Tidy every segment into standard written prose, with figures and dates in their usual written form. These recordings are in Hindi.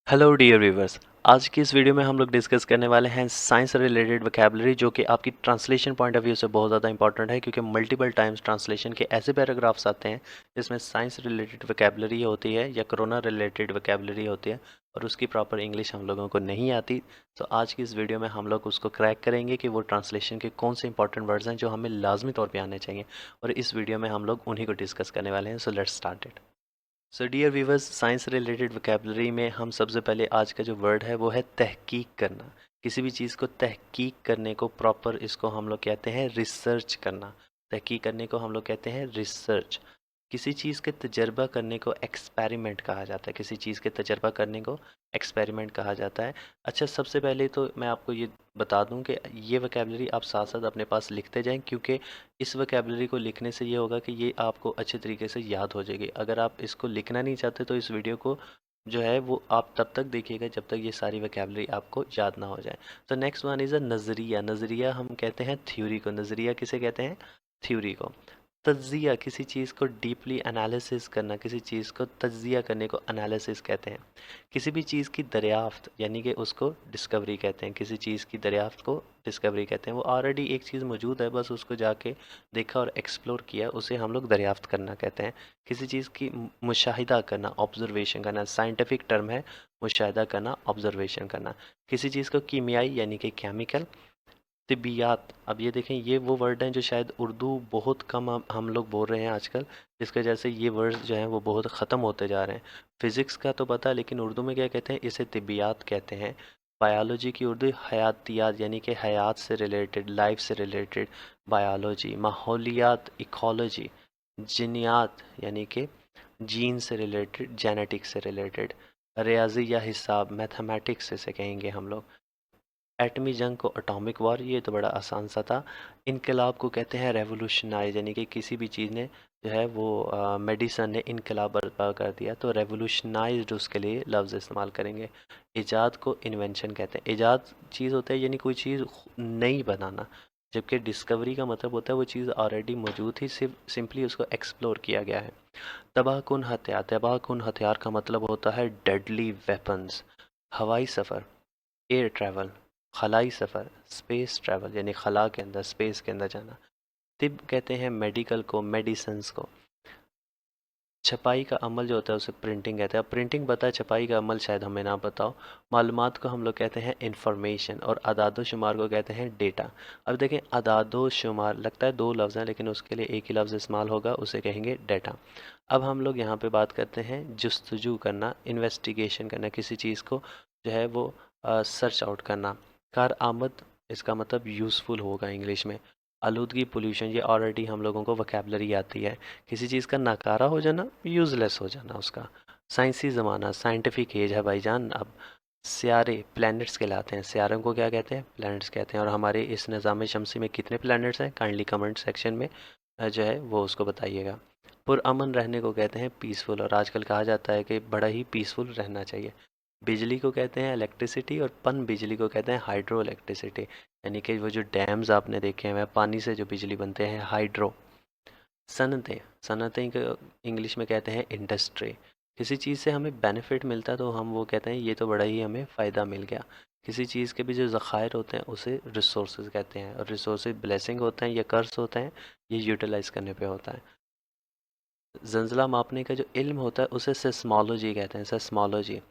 Hello dear viewers. आज की इस वीडियो में हम लोग डिस्कस करने वाले हैं साइंस से रिलेटेड वोकैबुलरी, जो कि आपकी ट्रांसलेशन पॉइंट ऑफ व्यू से बहुत ज़्यादा इंपॉर्टेंट है, क्योंकि मल्टीपल टाइम्स ट्रांसलेशन के ऐसे पैराग्राफ्स आते हैं जिसमें साइंस रिलेटेड वोकैबुलरी होती है या कोरोना रिलेटेड वोकैबुलरी होती है और उसकी प्रॉपर इंग्लिश हम लोगों को नहीं आती। तो आज की इस वीडियो में हम लोग उसको क्रैक करेंगे कि वो ट्रांसलेशन के कौन से इंपॉर्टेंट वर्ड्स हैं जो हमें लाजमी तौर पर आने चाहिए, और इस वीडियो में हम लोग उन्हीं को डिस्कस करने वाले हैं। So let's start it. So dear viewers, science related vocabulary में हम सबसे पहले आज का जो वर्ड है वो है तहकीक करना। किसी भी चीज़ को तहकीक करने को प्रॉपर इसको हम लोग कहते हैं रिसर्च करना। तहकीक करने को हम लोग कहते हैं रिसर्च। किसी चीज़ के तजर्बा करने को एक्सपेरिमेंट कहा जाता है। किसी चीज़ के तजर्बा करने को एक्सपेरिमेंट कहा जाता है। अच्छा, सबसे पहले तो मैं आपको ये बता दूं कि ये वोकैबुलरी आप साथ साथ अपने पास लिखते जाएं, क्योंकि इस वोकैबुलरी को लिखने से ये होगा कि ये आपको अच्छे तरीके से याद हो जाएगी। अगर आप इसको लिखना नहीं चाहते तो इस वीडियो को जो है वो आप तब तक देखिएगा जब तक ये सारी वोकैबुलरी आपको याद ना हो जाए। तो नेक्स्ट वन इज़ अ नज़रिया। नज़रिया हम कहते हैं थ्योरी को। नज़रिया किसे कहते हैं? थ्योरी को। तज्जिया, किसी चीज़ को डीपली एनालिसिस करना, किसी चीज़ को तज्जिया करने को एनालिसिस कहते हैं। किसी भी चीज़ की दरियाफ्त यानी कि उसको डिस्कवरी कहते हैं। किसी चीज़ की दरियाफ्त को डिस्कवरी कहते हैं। वो ऑलरेडी एक चीज़ मौजूद है, बस उसको जाके देखा और एक्सप्लोर किया, उसे हम लोग दरियाफ्त करना कहते हैं। किसी चीज़ की मुशाहिदा करना, ऑब्जर्वेशन करना, साइंटिफिक टर्म है मुशाहिदा करना, ऑब्जर्वेशन करना। किसी चीज़ को कीमियाई यानी कि केमिकल। तिब्बियात, अब ये देखें, ये वो वर्ड हैं जो शायद उर्दू बहुत कम हम लोग बोल रहे हैं आजकल, जिसकी वजह से ये वर्ड्स जो हैं वो बहुत ख़त्म होते जा रहे हैं। फिज़िक्स का तो पता है, लेकिन उर्दू में क्या कहते हैं? इसे तिब्बियात कहते हैं। बायोलॉजी की उर्दू हयातियात यानी कि हयात से रिलेटेड, लाइफ से रिलेटेड बायोलॉजी। माहौलियात इकोलॉजी। जीनियात यानी कि जीन से रिलेटेड, जेनेटिक्स से रिलेटेड। रियाजी या हिसाब, मैथमेटिक्स इसे कहेंगे हम लोग। एटमी जंग को एटॉमिक वॉर, ये तो बड़ा आसान सा था। इनकलाब को कहते हैं रेवोल्यूशनाइज, यानी कि किसी भी चीज़ ने जो है वो मेडिसन ने इनकलाब बर्पा कर दिया, तो रेवोल्यूशनाइज्ड उसके लिए लफ्ज़ इस्तेमाल करेंगे। ईजाद को इन्वेंशन कहते हैं। ईजाद चीज़ होता है यानी कोई चीज़ नई बनाना, जबकि डिस्कवरी का मतलब होता है वो चीज़ ऑलरेडी मौजूद थी, सिर्फ सिंपली उसको एक्सप्लोर किया गया है। तबाहकुन हथियार। तबाहकुन हथियार का मतलब होता है डेडली वेपन्स। हवाई सफ़र, एयर ट्रैवल। खलाई सफ़र, स्पेस ट्रैवल यानी खला के अंदर, स्पेस के अंदर जाना। तिब कहते हैं मेडिकल को, मेडिसिन्स को। छपाई का अमल जो होता है उसे प्रिंटिंग कहते हैं। अब प्रिंटिंग पता है, छपाई का अमल शायद हमें ना पता हो। मालूमात को हम लोग कहते हैं इंफॉर्मेशन, और अदादो शुमार को कहते हैं डेटा। अब देखें, अदादो शुमार लगता है दो लफ्ज़ हैं, लेकिन उसके लिए एक ही लफ्ज़ इस्तेमाल होगा, उसे कहेंगे डेटा। अब हम लोग यहाँ पे बात करते हैं जस्तजू करना, इन्वेस्टिगेशन करना, किसी चीज़ को जो है वो सर्च आउट करना। कार आमद, इसका मतलब यूज़फुल होगा इंग्लिश में। आलूदगी, पोल्यूशन, ये ऑलरेडी हम लोगों को वोकैबुलरी आती है। किसी चीज़ का नकारा हो जाना, यूज़लेस हो जाना उसका। साइंसी ज़माना, साइंटिफिक एज है भाईजान। अब सियारे प्लैनेट्स कहलाते हैं। सियारों को क्या कहते हैं? प्लैनेट्स कहते हैं। और हमारे इस निज़ाम शमसी में कितने प्लैनेट्स हैं? काइंडली कमेंट सेक्शन में जो है वो उसको बताइएगा। पुरअमन रहने को कहते हैं पीसफुल, और आजकल कहा जाता है कि बड़ा ही पीसफुल रहना चाहिए। बिजली को कहते हैं इलेक्ट्रिसिटी, और पन बिजली को कहते हैं हाइड्रो इलेक्ट्रिसिटी, यानी कि वो जो डैम्स आपने देखे हैं पानी से जो बिजली बनते हैं, हाइड्रो। सनतें, सनतें को इंग्लिश में कहते हैं इंडस्ट्री। किसी चीज़ से हमें बेनिफिट मिलता है तो हम वो कहते हैं ये तो बड़ा ही हमें फ़ायदा मिल गया। किसी चीज़ के भी जो ज़खायर होते हैं उसे रिसोर्सेज कहते हैं, और रिसोर्सेज ब्लेसिंग होते हैं या कर्स होते हैं, ये यूटिलाइज करने पे होता है। जंजला मापने का जो इल्म होता है उसे सेस्मोलॉजी कहते हैं, सेस्मोलॉजी।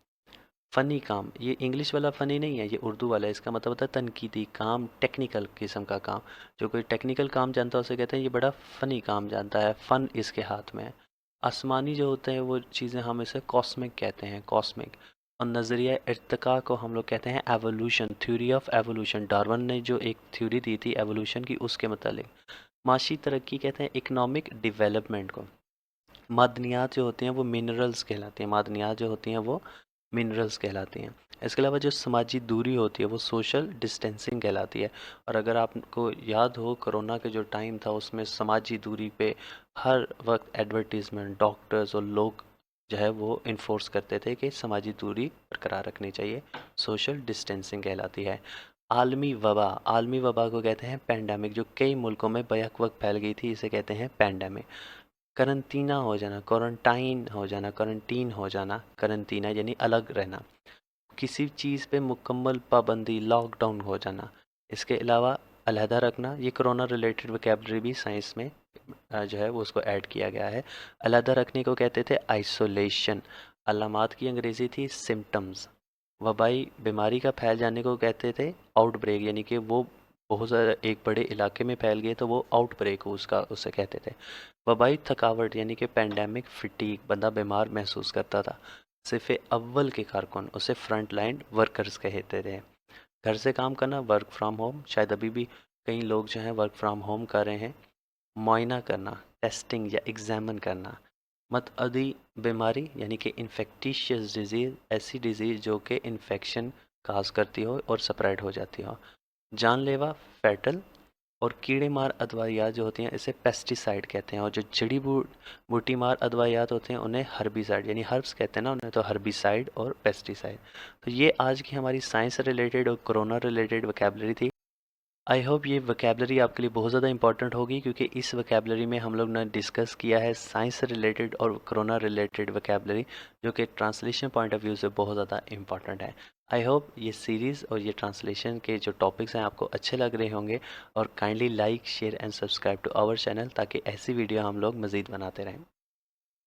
फ़नी काम, ये इंग्लिश वाला फ़नी नहीं है, ये उर्दू वाला है। इसका मतलब होता है तनकीदी काम, टेक्निकल किस्म का काम। जो कोई टेक्निकल काम जानता है उसे कहते हैं ये बड़ा फ़नी काम जानता है, फ़न इसके हाथ में है। आसमानी जो होते हैं वो चीज़ें हम इसे कॉस्मिक कहते हैं, कॉस्मिक। और नज़रिया इर्तिका को हम लोग कहते हैं evolution, theory of evolution. Darwin ने जो एक थ्योरी दी थी एवोल्यूशन की, उसके मतलब। माशी तरक्की कहते हैं इकोनॉमिक डेवलपमेंट को। मादनियात जो होती हैं वो मिनरल्स कहलाती हैं। मादनियात जो होती हैं वो मिनरल्स कहलाती हैं। इसके अलावा जो समाजी दूरी होती है वो सोशल डिस्टेंसिंग कहलाती है। और अगर आपको याद हो, कोरोना के जो टाइम था उसमें समाजी दूरी पे हर वक्त एडवर्टीज़मेंट, डॉक्टर्स और लोग जो है वो इन्फोर्स करते थे कि समाजी दूरी बरकरार रखनी चाहिए। सोशल डिस्टेंसिंग कहलाती है। आलमी वबा, आलमी वबा को कहते हैं पेंडेमिक, जो कई मुल्कों में बैक वक्त फैल गई थी, इसे कहते हैं पेंडेमिक। करंटीना हो जाना, क्वारंटाइन हो जाना, करंटीन हो जाना, करंटीना यानी अलग रहना। किसी चीज़ पे मुकम्मल पाबंदी, लॉकडाउन हो जाना। इसके अलावा अलहदा रखना, ये कोरोना रिलेटेड वोकैबुलरी भी साइंस में जो है वो उसको ऐड किया गया है। अलहदा रखने को कहते थे आइसोलेशन। अलामात की अंग्रेज़ी थी सिम्टम्स। वबाई बीमारी का फैल जाने को कहते थे आउटब्रेक, यानी कि वो बहुत ज़्यादा एक बड़े इलाके में फैल गए तो वो आउटब्रेक उसका उसे कहते थे। वबाई थकावट यानी कि पैंडेमिक फिटीक, बंदा बीमार महसूस करता था। सिर्फ अव्वल के कारकुन उसे फ्रंट लाइन वर्कर्स कहते थे। घर से काम करना, वर्क फ्रॉम होम, शायद अभी भी कई लोग जो हैं वर्क फ्रॉम होम कर रहे हैं। मुआयना करना, टेस्टिंग या एग्जामिन करना। मतअदी बीमारी यानी कि इन्फेक्टिशियस डिजीज़, ऐसी डिजीज़ जो कि इन्फेक्शन काज करती हो और स्प्रेड हो जाती हो। जानलेवा, फैटल, और कीड़े मार अदवायात जो होती हैं इसे पेस्टिसाइड कहते हैं, और जो जड़ी बूटी मार अदवायात होते हैं उन्हें हर्बिसाइड, यानी हर्ब्स कहते हैं ना उन्हें, तो हर्बिसाइड और पेस्टिसाइड। तो ये आज की हमारी साइंस से रिलेटेड और कोरोना रिलेटेड वोकैबुलरी थी। आई होप ये वोकैबुलरी आपके लिए बहुत ज़्यादा इंपॉर्टेंट होगी, क्योंकि इस वोकैबुलरी में हम लोग ने डिस्कस किया है साइंस से रिलेटेड और कोरोना रिलेटेड वोकैबुलरी, जो कि ट्रांसलेशन पॉइंट ऑफ व्यू से बहुत ज़्यादा इंपॉर्टेंट है। आई होप ये सीरीज़ और ये ट्रांसलेशन के जो टॉपिक्स हैं आपको अच्छे लग रहे होंगे, और kindly like, share and subscribe to our channel, ताकि ऐसी वीडियो हम लोग मज़ीद बनाते रहें।